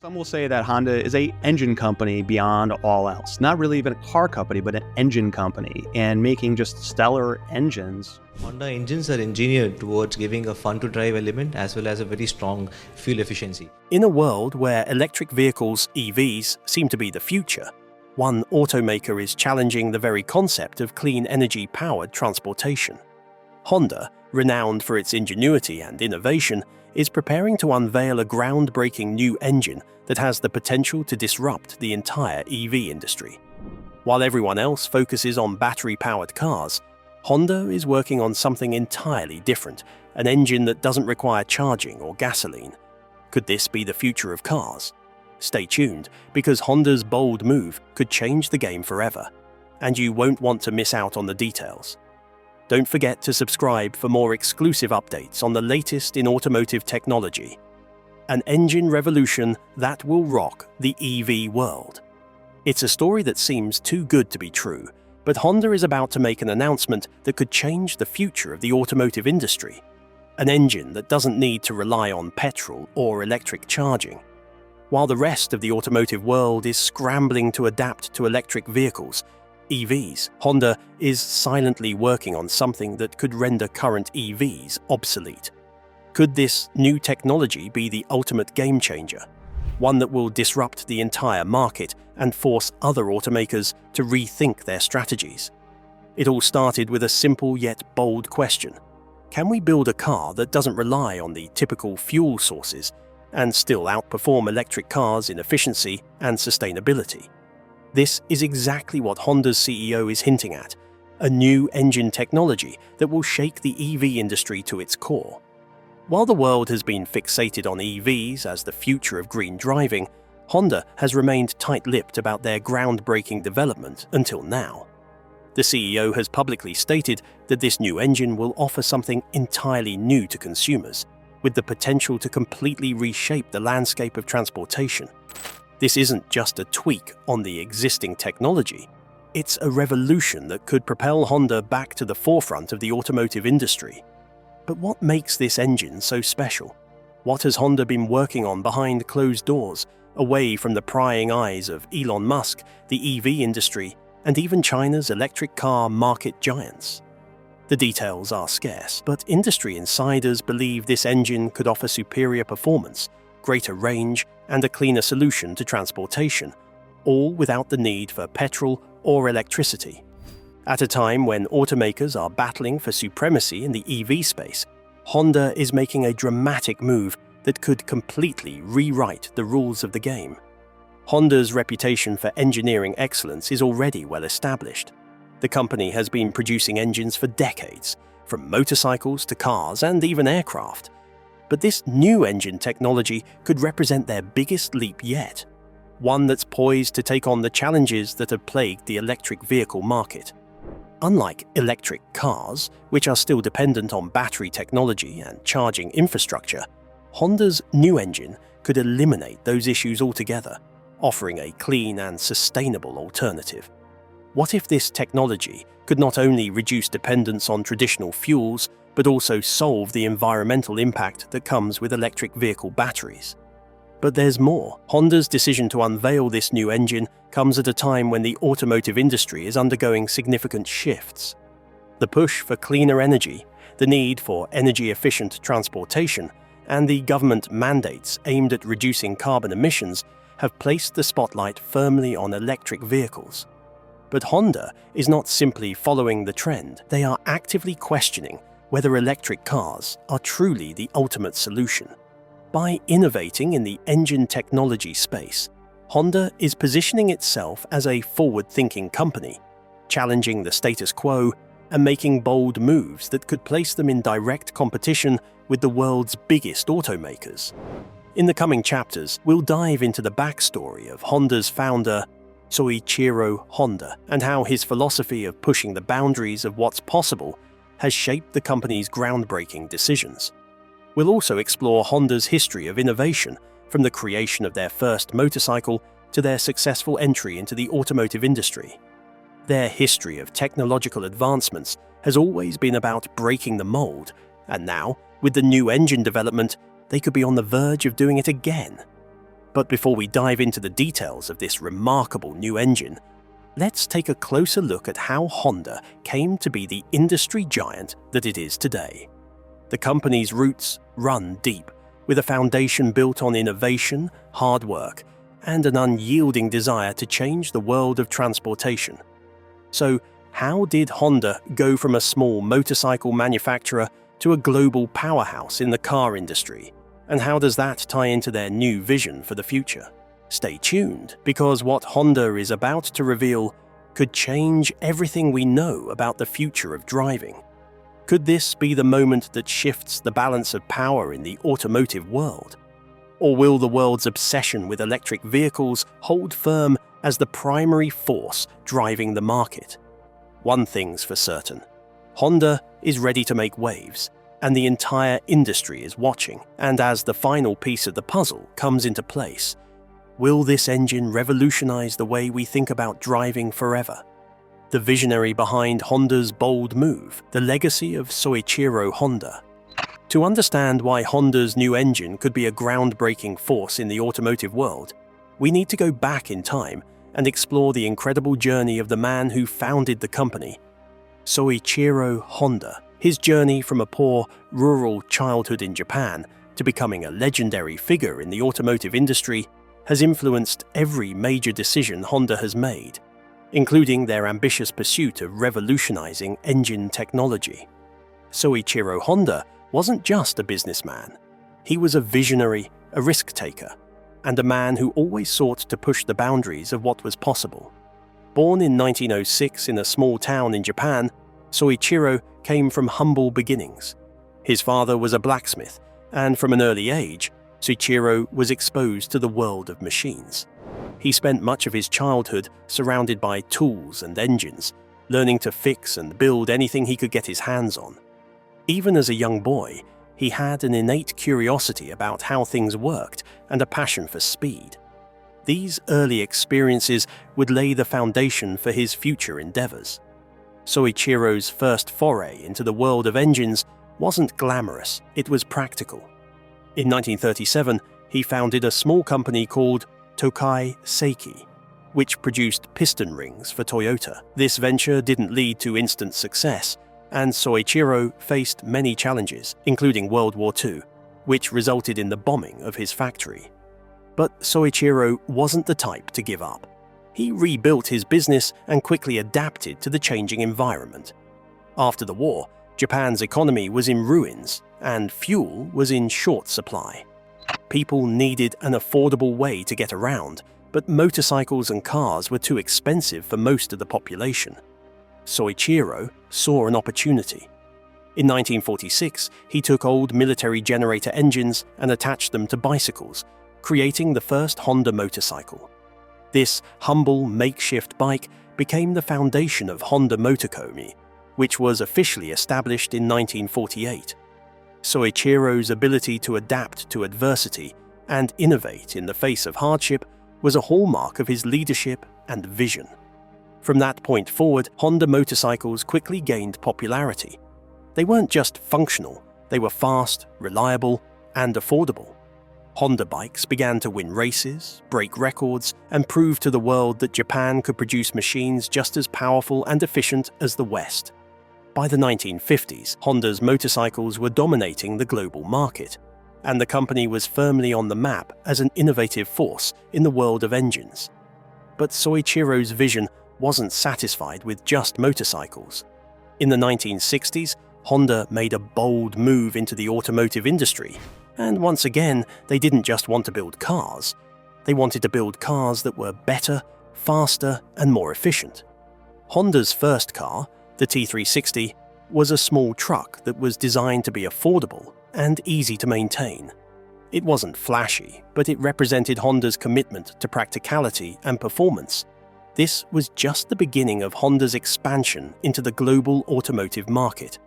Some will say that Honda is an engine company beyond all else. Not really even a car company, but an engine company, and making just stellar engines. Honda engines are engineered towards giving a fun-to-drive element as well as a very strong fuel efficiency. In a world where electric vehicles, EVs, seem to be the future, one automaker is challenging the very concept of clean energy-powered transportation. Honda, renowned for its ingenuity and innovation, is preparing to unveil a groundbreaking new engine that has the potential to disrupt the entire EV industry. While everyone else focuses on battery-powered cars, Honda is working on something entirely different, an engine that doesn't require charging or gasoline. Could this be the future of cars? Stay tuned, because Honda's bold move could change the game forever, and you won't want to miss out on the details. Don't forget to subscribe for more exclusive updates on the latest in automotive technology. An engine revolution that will rock the EV world. It's a story that seems too good to be true, but Honda is about to make an announcement that could change the future of the automotive industry. An engine that doesn't need to rely on petrol or electric charging. While the rest of the automotive world is scrambling to adapt to electric vehicles, EVs, Honda is silently working on something that could render current EVs obsolete. Could this new technology be the ultimate game changer? One that will disrupt the entire market and force other automakers to rethink their strategies. It all started with a simple yet bold question. Can we build a car that doesn't rely on the typical fuel sources and still outperform electric cars in efficiency and sustainability? This is exactly what Honda's CEO is hinting at, a new engine technology that will shake the EV industry to its core. While the world has been fixated on EVs as the future of green driving, Honda has remained tight-lipped about their groundbreaking development until now. The CEO has publicly stated that this new engine will offer something entirely new to consumers, with the potential to completely reshape the landscape of transportation. This isn't just a tweak on the existing technology, it's a revolution that could propel Honda back to the forefront of the automotive industry. But what makes this engine so special? What has Honda been working on behind closed doors, away from the prying eyes of Elon Musk, the EV industry, and even China's electric car market giants? The details are scarce, but industry insiders believe this engine could offer superior performance, greater range, and a cleaner solution to transportation, all without the need for petrol or electricity. At a time when automakers are battling for supremacy in the EV space, Honda is making a dramatic move that could completely rewrite the rules of the game. Honda's reputation for engineering excellence is already well established. The company has been producing engines for decades, from motorcycles to cars and even aircraft. But this new engine technology could represent their biggest leap yet, one that's poised to take on the challenges that have plagued the electric vehicle market. Unlike electric cars, which are still dependent on battery technology and charging infrastructure, Honda's new engine could eliminate those issues altogether, offering a clean and sustainable alternative. What if this technology could not only reduce dependence on traditional fuels, but also solve the environmental impact that comes with electric vehicle batteries? But there's more. Honda's decision to unveil this new engine comes at a time when the automotive industry is undergoing significant shifts. The push for cleaner energy, the need for energy-efficient transportation, and the government mandates aimed at reducing carbon emissions have placed the spotlight firmly on electric vehicles. But Honda is not simply following the trend, they are actively questioning whether electric cars are truly the ultimate solution. By innovating in the engine technology space, Honda is positioning itself as a forward-thinking company, challenging the status quo and making bold moves that could place them in direct competition with the world's biggest automakers. In the coming chapters, we'll dive into the backstory of Honda's founder, Soichiro Honda, and how his philosophy of pushing the boundaries of what's possible has shaped the company's groundbreaking decisions. We'll also explore Honda's history of innovation, from the creation of their first motorcycle to their successful entry into the automotive industry. Their history of technological advancements has always been about breaking the mold, and now, with the new engine development, they could be on the verge of doing it again. But before we dive into the details of this remarkable new engine, let's take a closer look at how Honda came to be the industry giant that it is today. The company's roots run deep, with a foundation built on innovation, hard work, and an unyielding desire to change the world of transportation. So, how did Honda go from a small motorcycle manufacturer to a global powerhouse in the car industry? And how does that tie into their new vision for the future? Stay tuned, because what Honda is about to reveal could change everything we know about the future of driving. Could this be the moment that shifts the balance of power in the automotive world? Or will the world's obsession with electric vehicles hold firm as the primary force driving the market? One thing's for certain: Honda is ready to make waves, and the entire industry is watching. And as the final piece of the puzzle comes into place, will this engine revolutionize the way we think about driving forever? The visionary behind Honda's bold move, the legacy of Soichiro Honda. To understand why Honda's new engine could be a groundbreaking force in the automotive world, we need to go back in time and explore the incredible journey of the man who founded the company, Soichiro Honda. His journey from a poor, rural childhood in Japan to becoming a legendary figure in the automotive industry has influenced every major decision Honda has made, including their ambitious pursuit of revolutionizing engine technology. Soichiro Honda wasn't just a businessman. He was a visionary, a risk-taker, and a man who always sought to push the boundaries of what was possible. Born in 1906 in a small town in Japan, Soichiro came from humble beginnings. His father was a blacksmith, and from an early age, Soichiro was exposed to the world of machines. He spent much of his childhood surrounded by tools and engines, learning to fix and build anything he could get his hands on. Even as a young boy, he had an innate curiosity about how things worked and a passion for speed. These early experiences would lay the foundation for his future endeavors. Soichiro's first foray into the world of engines wasn't glamorous, it was practical. In 1937, he founded a small company called Tokai Seiki, which produced piston rings for Toyota. This venture didn't lead to instant success, and Soichiro faced many challenges, including World War II, which resulted in the bombing of his factory. But Soichiro wasn't the type to give up. He rebuilt his business and quickly adapted to the changing environment. After the war, Japan's economy was in ruins, and fuel was in short supply. People needed an affordable way to get around, but motorcycles and cars were too expensive for most of the population. Soichiro saw an opportunity. In 1946, he took old military generator engines and attached them to bicycles, creating the first Honda motorcycle. This humble makeshift bike became the foundation of Honda Motorcomi, which was officially established in 1948. Soichiro's ability to adapt to adversity and innovate in the face of hardship was a hallmark of his leadership and vision. From that point forward, Honda motorcycles quickly gained popularity. They weren't just functional, they were fast, reliable, and affordable. Honda bikes began to win races, break records, and prove to the world that Japan could produce machines just as powerful and efficient as the West. By the 1950s, Honda's motorcycles were dominating the global market, and the company was firmly on the map as an innovative force in the world of engines. But Soichiro's vision wasn't satisfied with just motorcycles. In the 1960s, Honda made a bold move into the automotive industry, and once again, they didn't just want to build cars. They wanted to build cars that were better, faster, and more efficient. Honda's first car, the T360, was a small truck that was designed to be affordable and easy to maintain. It wasn't flashy, but it represented Honda's commitment to practicality and performance. This was just the beginning of Honda's expansion into the global automotive market.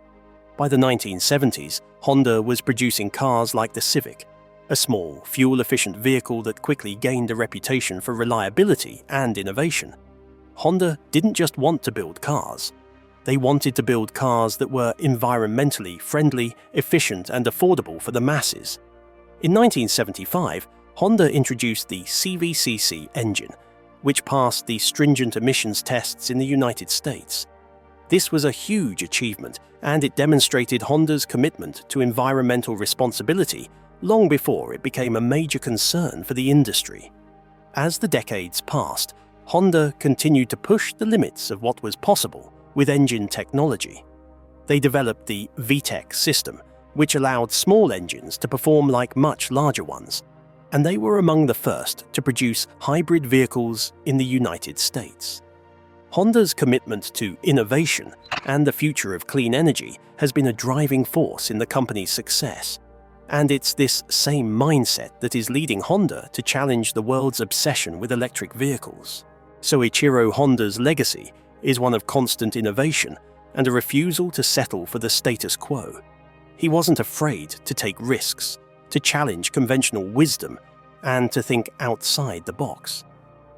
By the 1970s, Honda was producing cars like the Civic, a small, fuel-efficient vehicle that quickly gained a reputation for reliability and innovation. Honda didn't just want to build cars. They wanted to build cars that were environmentally friendly, efficient, and affordable for the masses. In 1975, Honda introduced the CVCC engine, which passed the stringent emissions tests in the United States. This was a huge achievement, and it demonstrated Honda's commitment to environmental responsibility long before it became a major concern for the industry. As the decades passed, Honda continued to push the limits of what was possible with engine technology. They developed the VTEC system, which allowed small engines to perform like much larger ones, and they were among the first to produce hybrid vehicles in the United States. Honda's commitment to innovation and the future of clean energy has been a driving force in the company's success, and it's this same mindset that is leading Honda to challenge the world's obsession with electric vehicles. Soichiro Honda's legacy is one of constant innovation and a refusal to settle for the status quo. He wasn't afraid to take risks, to challenge conventional wisdom, and to think outside the box.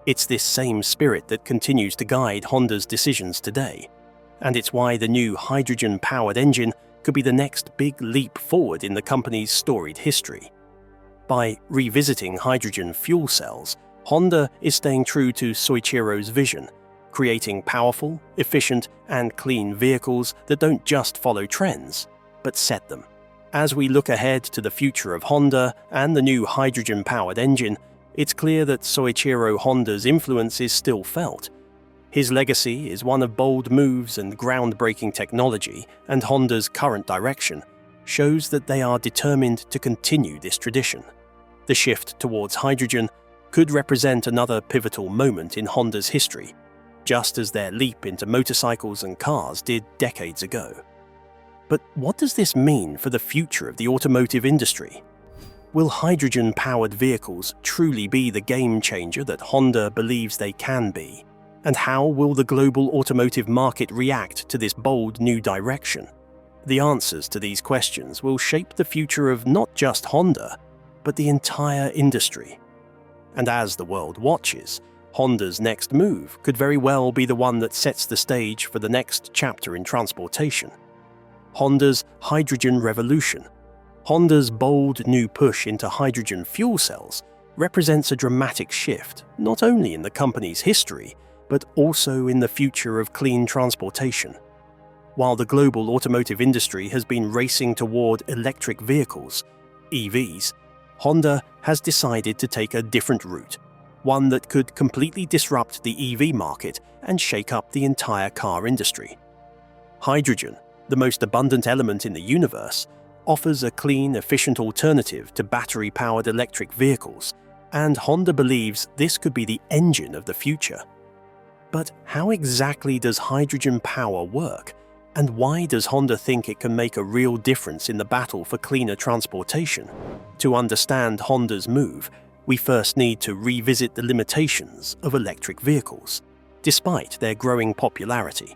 It's this same spirit that continues to guide Honda's decisions today, and it's why the new hydrogen-powered engine could be the next big leap forward in the company's storied history. By revisiting hydrogen fuel cells, Honda is staying true to Soichiro's vision, creating powerful, efficient, and clean vehicles that don't just follow trends, but set them. As we look ahead to the future of Honda and the new hydrogen-powered engine, it's clear that Soichiro Honda's influence is still felt. His legacy is one of bold moves and groundbreaking technology, and Honda's current direction shows that they are determined to continue this tradition. The shift towards hydrogen could represent another pivotal moment in Honda's history, just as their leap into motorcycles and cars did decades ago. But what does this mean for the future of the automotive industry? Will hydrogen-powered vehicles truly be the game-changer that Honda believes they can be? And how will the global automotive market react to this bold new direction? The answers to these questions will shape the future of not just Honda, but the entire industry. And as the world watches, Honda's next move could very well be the one that sets the stage for the next chapter in transportation. Honda's hydrogen revolution. Honda's bold new push into hydrogen fuel cells represents a dramatic shift, not only in the company's history, but also in the future of clean transportation. While the global automotive industry has been racing toward electric vehicles, EVs, Honda has decided to take a different route, one that could completely disrupt the EV market and shake up the entire car industry. Hydrogen, the most abundant element in the universe, offers a clean, efficient alternative to battery-powered electric vehicles, and Honda believes this could be the engine of the future. But how exactly does hydrogen power work, and why does Honda think it can make a real difference in the battle for cleaner transportation? To understand Honda's move, we first need to revisit the limitations of electric vehicles, despite their growing popularity.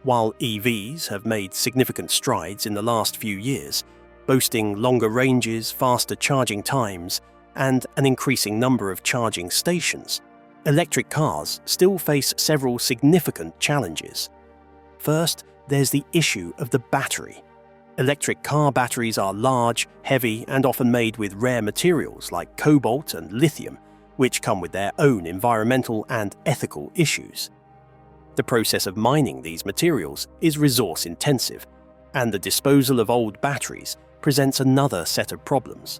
While EVs have made significant strides in the last few years, boasting longer ranges, faster charging times, and an increasing number of charging stations, electric cars still face several significant challenges. First, there's the issue of the battery. Electric car batteries are large, heavy, and often made with rare materials like cobalt and lithium, which come with their own environmental and ethical issues. The process of mining these materials is resource-intensive, and the disposal of old batteries presents another set of problems.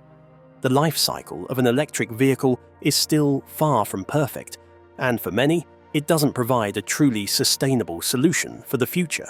The life cycle of an electric vehicle is still far from perfect, and for many, it doesn't provide a truly sustainable solution for the future.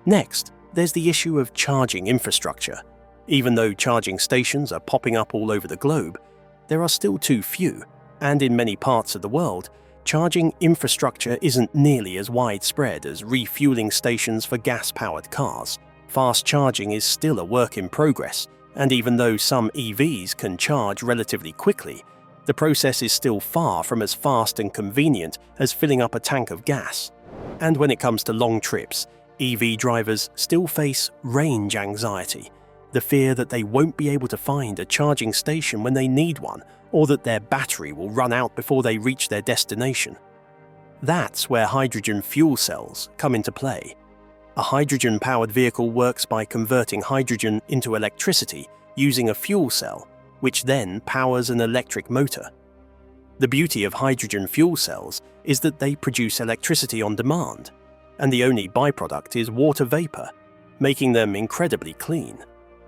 Next, there's the issue of charging infrastructure. Even though charging stations are popping up all over the globe, there are still too few, and in many parts of the world, charging infrastructure isn't nearly as widespread as refueling stations for gas-powered cars. Fast charging is still a work in progress, and even though some EVs can charge relatively quickly, the process is still far from as fast and convenient as filling up a tank of gas. And when it comes to long trips, EV drivers still face range anxiety, the fear that they won't be able to find a charging station when they need one, or that their battery will run out before they reach their destination. That's where hydrogen fuel cells come into play. A hydrogen-powered vehicle works by converting hydrogen into electricity using a fuel cell, which then powers an electric motor. The beauty of hydrogen fuel cells is that they produce electricity on demand, and the only byproduct is water vapor, making them incredibly clean.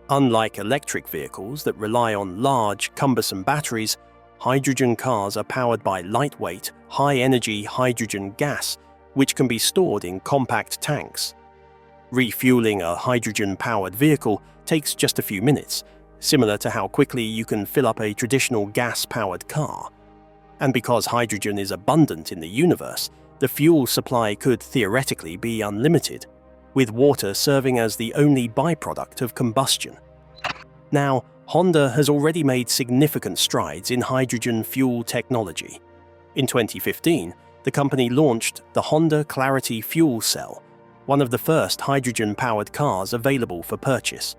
Unlike electric vehicles that rely on large, cumbersome batteries, hydrogen cars are powered by lightweight, high-energy hydrogen gas, which can be stored in compact tanks. Refueling a hydrogen-powered vehicle takes just a few minutes, similar to how quickly you can fill up a traditional gas-powered car. And because hydrogen is abundant in the universe, the fuel supply could theoretically be unlimited, with water serving as the only byproduct of combustion. Now, Honda has already made significant strides in hydrogen fuel technology. In 2015, the company launched the Honda Clarity Fuel Cell, one of the first hydrogen-powered cars available for purchase.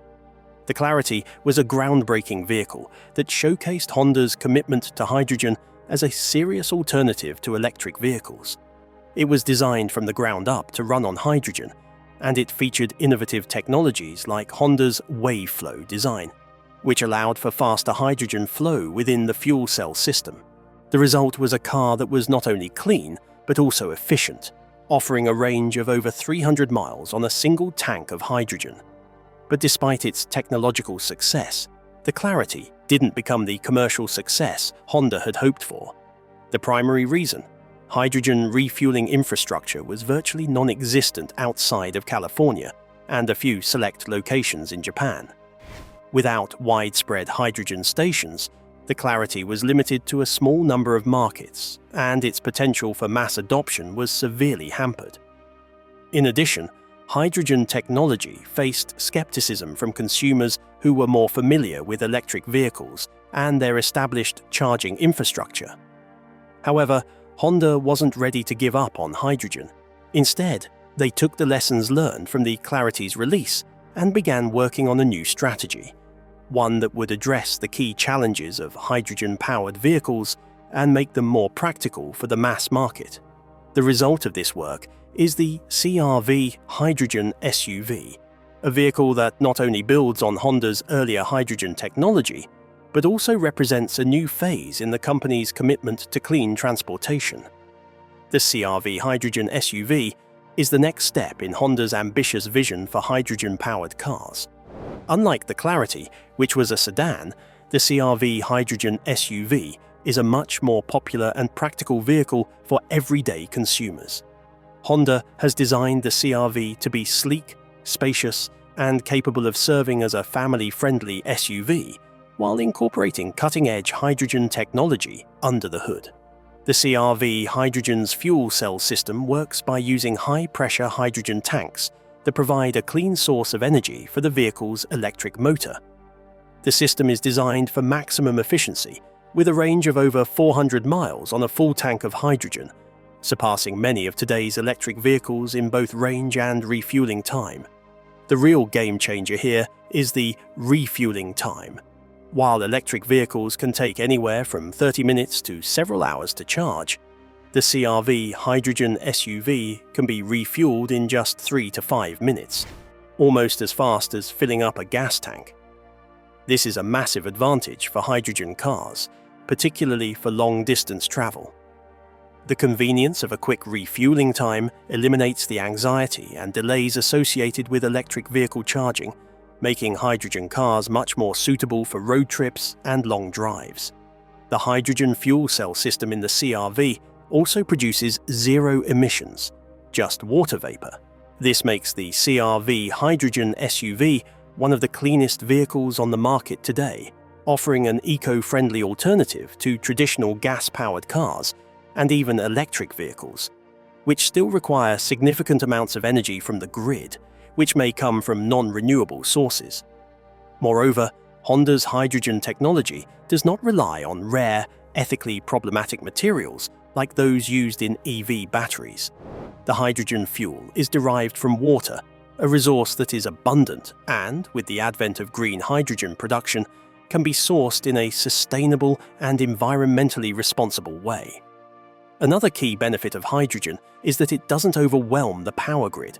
The Clarity was a groundbreaking vehicle that showcased Honda's commitment to hydrogen as a serious alternative to electric vehicles. It was designed from the ground up to run on hydrogen, and it featured innovative technologies like Honda's wave flow design, which allowed for faster hydrogen flow within the fuel cell system. The result was a car that was not only clean, but also efficient, offering a range of over 300 miles on a single tank of hydrogen. But despite its technological success, the Clarity didn't become the commercial success Honda had hoped for. The primary reason: hydrogen refueling infrastructure was virtually non-existent outside of California and a few select locations in Japan. Without widespread hydrogen stations, the Clarity was limited to a small number of markets, and its potential for mass adoption was severely hampered. In addition, hydrogen technology faced skepticism from consumers who were more familiar with electric vehicles and their established charging infrastructure. However, Honda wasn't ready to give up on hydrogen. Instead, they took the lessons learned from the Clarity's release and began working on a new strategy, one that would address the key challenges of hydrogen-powered vehicles and make them more practical for the mass market. The result of this work is the CR-V Hydrogen SUV, a vehicle that not only builds on Honda's earlier hydrogen technology, but also represents a new phase in the company's commitment to clean transportation. The CR-V Hydrogen SUV is the next step in Honda's ambitious vision for hydrogen-powered cars. Unlike the Clarity, which was a sedan, the CR-V Hydrogen SUV is a much more popular and practical vehicle for everyday consumers. Honda has designed the CR-V to be sleek, spacious, and capable of serving as a family-friendly SUV, while incorporating cutting-edge hydrogen technology under the hood. The CR-V Hydrogen's fuel cell system works by using high-pressure hydrogen tanks that provide a clean source of energy for the vehicle's electric motor. The system is designed for maximum efficiency, with a range of over 400 miles on a full tank of hydrogen, surpassing many of today's electric vehicles in both range and refueling time. The real game changer here is the refueling time. While electric vehicles can take anywhere from 30 minutes to several hours to charge, the CR-V Hydrogen SUV can be refueled in just 3 to 5 minutes, almost as fast as filling up a gas tank. This is a massive advantage for hydrogen cars, particularly for long-distance travel. The convenience of a quick refueling time eliminates the anxiety and delays associated with electric vehicle charging, making hydrogen cars much more suitable for road trips and long drives. The hydrogen fuel cell system in the CR-V also produces zero emissions, just water vapor. This makes the CR-V Hydrogen SUV one of the cleanest vehicles on the market today, offering an eco-friendly alternative to traditional gas-powered cars and even electric vehicles, which still require significant amounts of energy from the grid, which may come from non-renewable sources. Moreover, Honda's hydrogen technology does not rely on rare, ethically problematic materials like those used in EV batteries. The hydrogen fuel is derived from water, a resource that is abundant and, with the advent of green hydrogen production, can be sourced in a sustainable and environmentally responsible way. Another key benefit of hydrogen is that it doesn't overwhelm the power grid,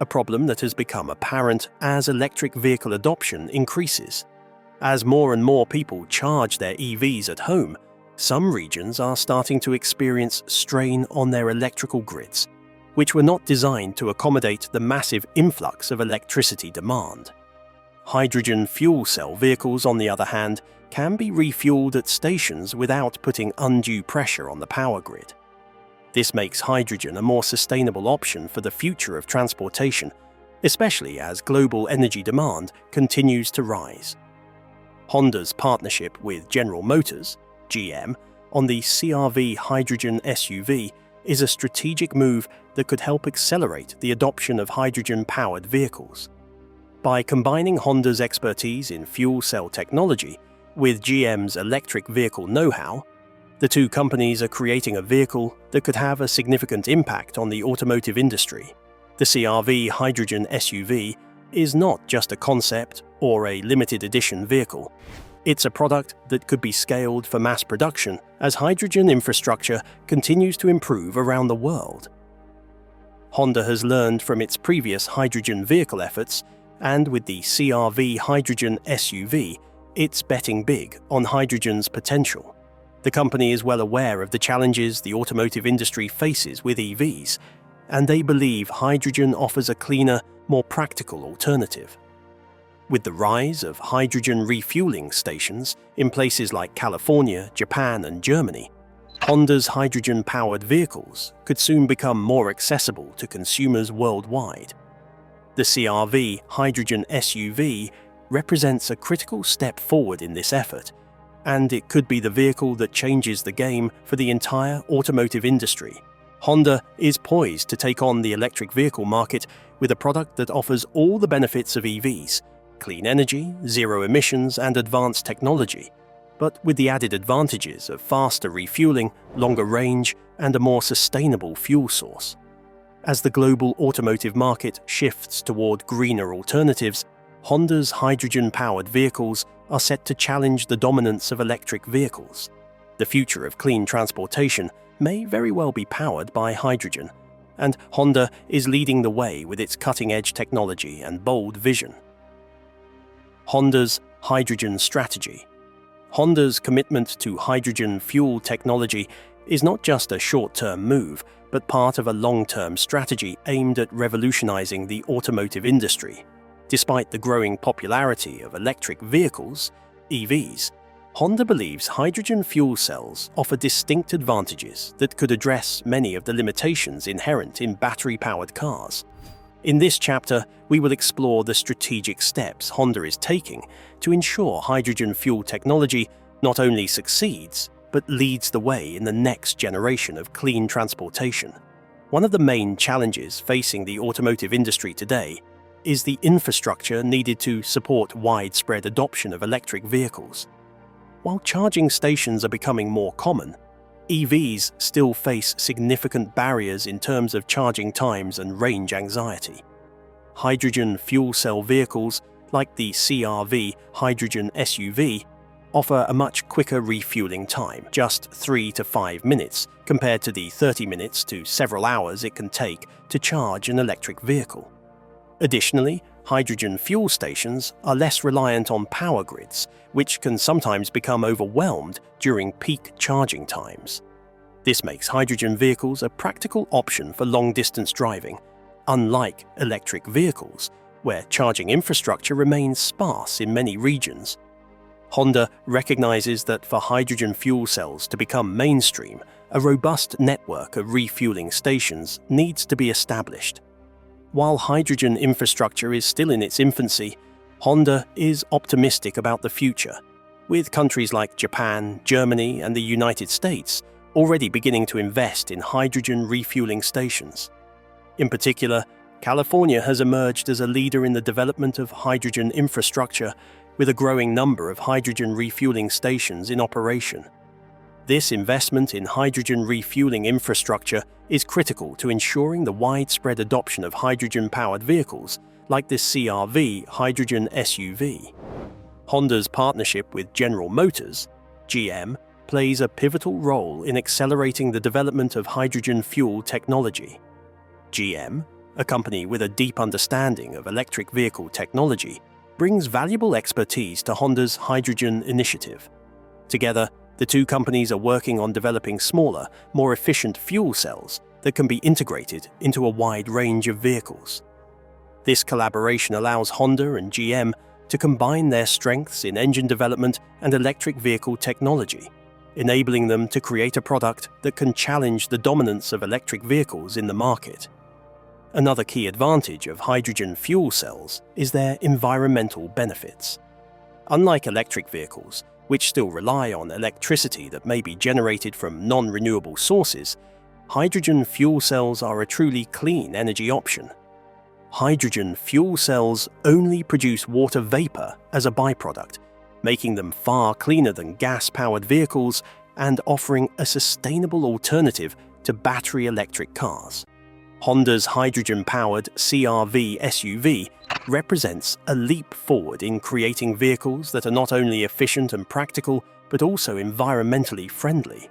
a problem that has become apparent as electric vehicle adoption increases. As more and more people charge their EVs at home, some regions are starting to experience strain on their electrical grids, which were not designed to accommodate the massive influx of electricity demand. Hydrogen fuel cell vehicles, on the other hand, can be refueled at stations without putting undue pressure on the power grid. This makes hydrogen a more sustainable option for the future of transportation, especially as global energy demand continues to rise. Honda's partnership with General Motors, GM, on the CR-V hydrogen SUV is a strategic move that could help accelerate the adoption of hydrogen-powered vehicles. By combining Honda's expertise in fuel cell technology with GM's electric vehicle know-how, the two companies are creating a vehicle that could have a significant impact on the automotive industry. The CR-V hydrogen SUV is not just a concept or a limited edition vehicle. It's a product that could be scaled for mass production as hydrogen infrastructure continues to improve around the world. Honda has learned from its previous hydrogen vehicle efforts, and with the CR-V hydrogen SUV, it's betting big on hydrogen's potential. The company is well aware of the challenges the automotive industry faces with EVs, and they believe hydrogen offers a cleaner, more practical alternative. With the rise of hydrogen refueling stations in places like California, Japan, and Germany, Honda's hydrogen-powered vehicles could soon become more accessible to consumers worldwide. The CR-V hydrogen SUV represents a critical step forward in this effort, and it could be the vehicle that changes the game for the entire automotive industry. Honda is poised to take on the electric vehicle market with a product that offers all the benefits of EVs: clean energy, zero emissions, and advanced technology, but with the added advantages of faster refueling, longer range, and a more sustainable fuel source. As the global automotive market shifts toward greener alternatives, Honda's hydrogen-powered vehicles are set to challenge the dominance of electric vehicles. The future of clean transportation may very well be powered by hydrogen, and Honda is leading the way with its cutting-edge technology and bold vision. Honda's hydrogen strategy. Honda's commitment to hydrogen fuel technology is not just a short-term move, but part of a long-term strategy aimed at revolutionizing the automotive industry. Despite the growing popularity of electric vehicles, EVs, Honda believes hydrogen fuel cells offer distinct advantages that could address many of the limitations inherent in battery-powered cars. In this chapter, we will explore the strategic steps Honda is taking to ensure hydrogen fuel technology not only succeeds, but leads the way in the next generation of clean transportation. One of the main challenges facing the automotive industry today is the infrastructure needed to support widespread adoption of electric vehicles. While charging stations are becoming more common, EVs still face significant barriers in terms of charging times and range anxiety. Hydrogen fuel cell vehicles, like the CR-V hydrogen SUV, offer a much quicker refueling time, just 3 to 5 minutes, compared to the 30 minutes to several hours it can take to charge an electric vehicle. Additionally, hydrogen fuel stations are less reliant on power grids, which can sometimes become overwhelmed during peak charging times. This makes hydrogen vehicles a practical option for long-distance driving, unlike electric vehicles, where charging infrastructure remains sparse in many regions. Honda recognizes that for hydrogen fuel cells to become mainstream, a robust network of refueling stations needs to be established. While hydrogen infrastructure is still in its infancy, Honda is optimistic about the future, with countries like Japan, Germany, and the United States already beginning to invest in hydrogen refueling stations. In particular, California has emerged as a leader in the development of hydrogen infrastructure, with a growing number of hydrogen refueling stations in operation. This investment in hydrogen refueling infrastructure is critical to ensuring the widespread adoption of hydrogen-powered vehicles like the CR-V hydrogen SUV. Honda's partnership with General Motors, GM, plays a pivotal role in accelerating the development of hydrogen fuel technology. GM, a company with a deep understanding of electric vehicle technology, brings valuable expertise to Honda's hydrogen initiative. Together, the two companies are working on developing smaller, more efficient fuel cells that can be integrated into a wide range of vehicles. This collaboration allows Honda and GM to combine their strengths in engine development and electric vehicle technology, enabling them to create a product that can challenge the dominance of electric vehicles in the market. Another key advantage of hydrogen fuel cells is their environmental benefits. Unlike electric vehicles, which still rely on electricity that may be generated from non-renewable sources, hydrogen fuel cells are a truly clean energy option. Hydrogen fuel cells only produce water vapor as a byproduct, making them far cleaner than gas-powered vehicles and offering a sustainable alternative to battery electric cars. Honda's hydrogen-powered CR-V SUV represents a leap forward in creating vehicles that are not only efficient and practical, but also environmentally friendly.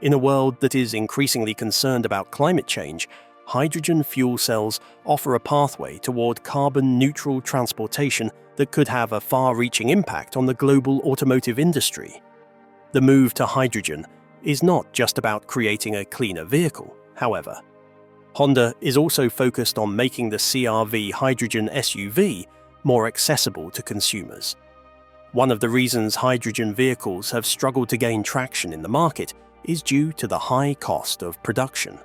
In a world that is increasingly concerned about climate change, hydrogen fuel cells offer a pathway toward carbon-neutral transportation that could have a far-reaching impact on the global automotive industry. The move to hydrogen is not just about creating a cleaner vehicle, however. Honda is also focused on making the CR-V hydrogen SUV more accessible to consumers. One of the reasons hydrogen vehicles have struggled to gain traction in the market is due to the high cost of production.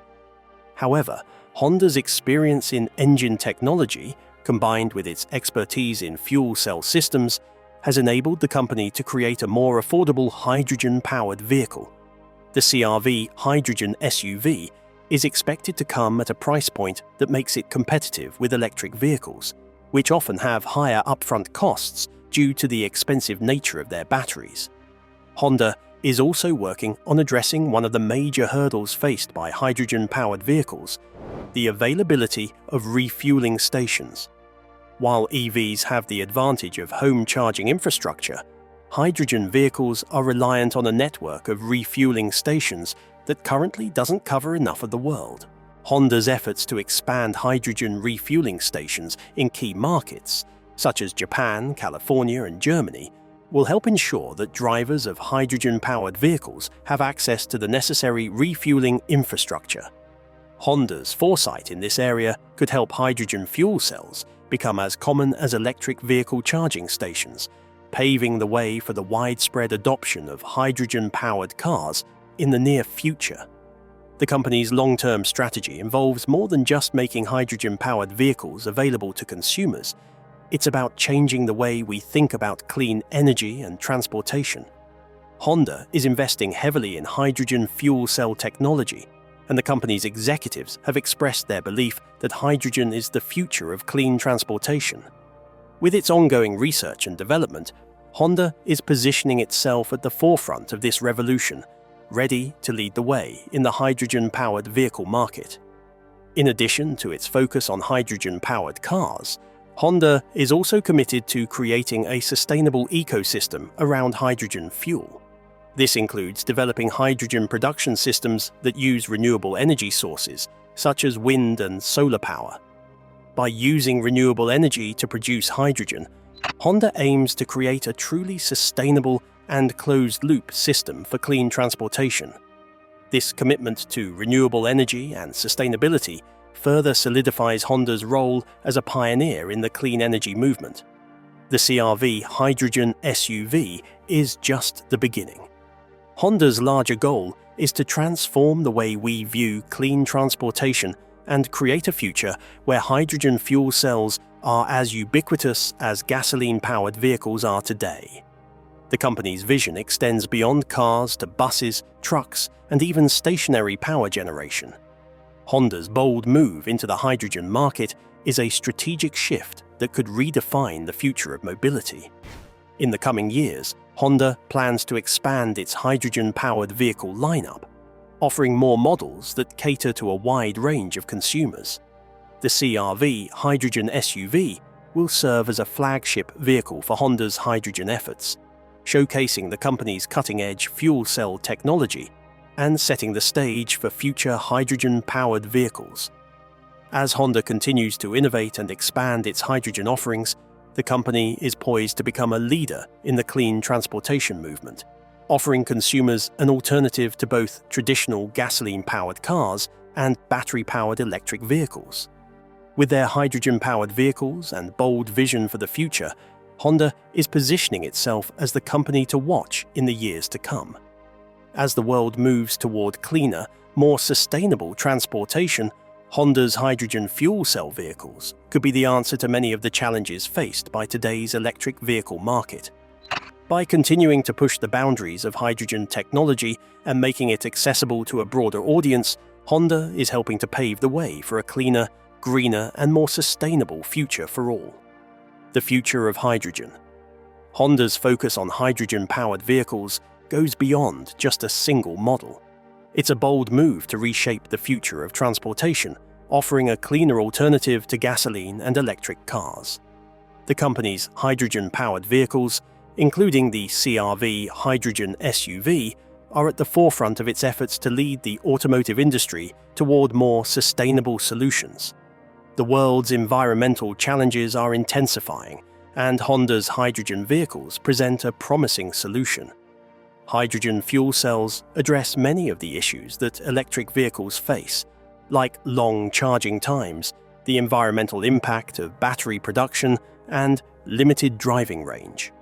However, Honda's experience in engine technology, combined with its expertise in fuel cell systems, has enabled the company to create a more affordable hydrogen-powered vehicle. The CR-V hydrogen SUV is expected to come at a price point that makes it competitive with electric vehicles, which often have higher upfront costs due to the expensive nature of their batteries. Honda is also working on addressing one of the major hurdles faced by hydrogen-powered vehicles: the availability of refueling stations. While EVs have the advantage of home charging infrastructure, hydrogen vehicles are reliant on a network of refueling stations that currently doesn't cover enough of the world. Honda's efforts to expand hydrogen refueling stations in key markets, such as Japan, California, and Germany, will help ensure that drivers of hydrogen-powered vehicles have access to the necessary refueling infrastructure. Honda's foresight in this area could help hydrogen fuel cells become as common as electric vehicle charging stations, paving the way for the widespread adoption of hydrogen-powered cars in the near future. The company's long-term strategy involves more than just making hydrogen-powered vehicles available to consumers. It's about changing the way we think about clean energy and transportation. Honda is investing heavily in hydrogen fuel cell technology, and the company's executives have expressed their belief that hydrogen is the future of clean transportation. With its ongoing research and development, Honda is positioning itself at the forefront of this revolution, ready to lead the way in the hydrogen-powered vehicle market. In addition to its focus on hydrogen-powered cars, Honda is also committed to creating a sustainable ecosystem around hydrogen fuel. This includes developing hydrogen production systems that use renewable energy sources, such as wind and solar power. By using renewable energy to produce hydrogen, Honda aims to create a truly sustainable and closed-loop system for clean transportation. This commitment to renewable energy and sustainability further solidifies Honda's role as a pioneer in the clean energy movement. The CR-V hydrogen SUV is just the beginning. Honda's larger goal is to transform the way we view clean transportation and create a future where hydrogen fuel cells are as ubiquitous as gasoline-powered vehicles are today. The company's vision extends beyond cars to buses, trucks, and even stationary power generation. Honda's bold move into the hydrogen market is a strategic shift that could redefine the future of mobility. In the coming years, Honda plans to expand its hydrogen-powered vehicle lineup, offering more models that cater to a wide range of consumers. The CR-V hydrogen SUV will serve as a flagship vehicle for Honda's hydrogen efforts, showcasing the company's cutting-edge fuel cell technology and setting the stage for future hydrogen-powered vehicles. As Honda continues to innovate and expand its hydrogen offerings, the company is poised to become a leader in the clean transportation movement, offering consumers an alternative to both traditional gasoline-powered cars and battery-powered electric vehicles. With their hydrogen-powered vehicles and bold vision for the future, Honda is positioning itself as the company to watch in the years to come. As the world moves toward cleaner, more sustainable transportation, Honda's hydrogen fuel cell vehicles could be the answer to many of the challenges faced by today's electric vehicle market. By continuing to push the boundaries of hydrogen technology and making it accessible to a broader audience, Honda is helping to pave the way for a cleaner, greener, and more sustainable future for all. The future of hydrogen. Honda's focus on hydrogen-powered vehicles goes beyond just a single model. It's a bold move to reshape the future of transportation, offering a cleaner alternative to gasoline and electric cars. The company's hydrogen-powered vehicles, including the CR-V hydrogen SUV, are at the forefront of its efforts to lead the automotive industry toward more sustainable solutions. The world's environmental challenges are intensifying, and Honda's hydrogen vehicles present a promising solution. Hydrogen fuel cells address many of the issues that electric vehicles face, like long charging times, the environmental impact of battery production, and limited driving range.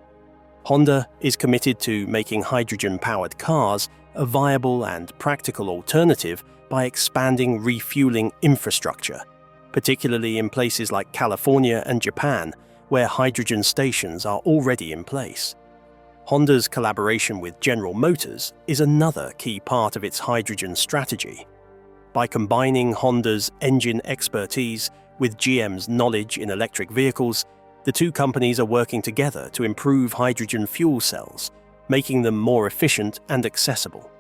Honda is committed to making hydrogen-powered cars a viable and practical alternative by expanding refueling infrastructure, particularly in places like California and Japan, where hydrogen stations are already in place. Honda's collaboration with General Motors is another key part of its hydrogen strategy. By combining Honda's engine expertise with GM's knowledge in electric vehicles, the two companies are working together to improve hydrogen fuel cells, making them more efficient and accessible.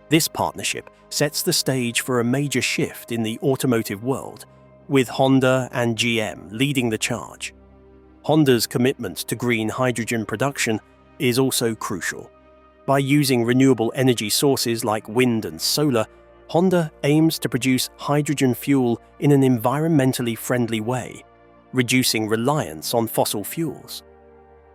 This partnership sets the stage for a major shift in the automotive world, with Honda and GM leading the charge. Honda's commitment to green hydrogen production is also crucial. By using renewable energy sources like wind and solar, Honda aims to produce hydrogen fuel in an environmentally friendly way, reducing reliance on fossil fuels.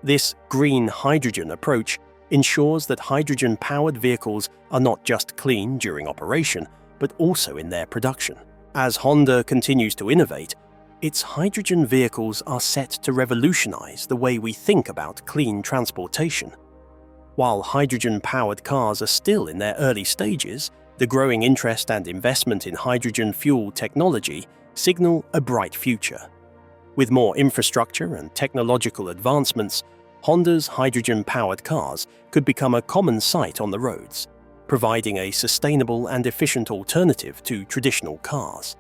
This green hydrogen approach ensures that hydrogen-powered vehicles are not just clean during operation, but also in their production. As Honda continues to innovate, its hydrogen vehicles are set to revolutionize the way we think about clean transportation. While hydrogen-powered cars are still in their early stages, the growing interest and investment in hydrogen fuel technology signal a bright future. With more infrastructure and technological advancements, Honda's hydrogen-powered cars could become a common sight on the roads, providing a sustainable and efficient alternative to traditional cars.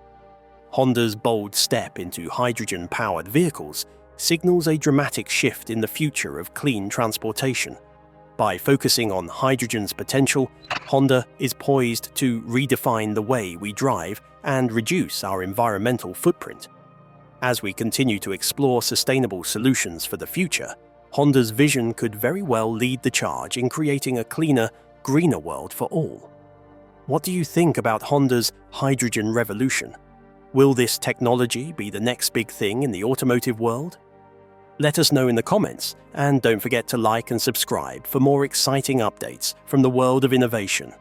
Honda's bold step into hydrogen-powered vehicles signals a dramatic shift in the future of clean transportation. By focusing on hydrogen's potential, Honda is poised to redefine the way we drive and reduce our environmental footprint. As we continue to explore sustainable solutions for the future, Honda's vision could very well lead the charge in creating a cleaner, greener world for all. What do you think about Honda's hydrogen revolution? Will this technology be the next big thing in the automotive world? Let us know in the comments, and don't forget to like and subscribe for more exciting updates from the world of innovation.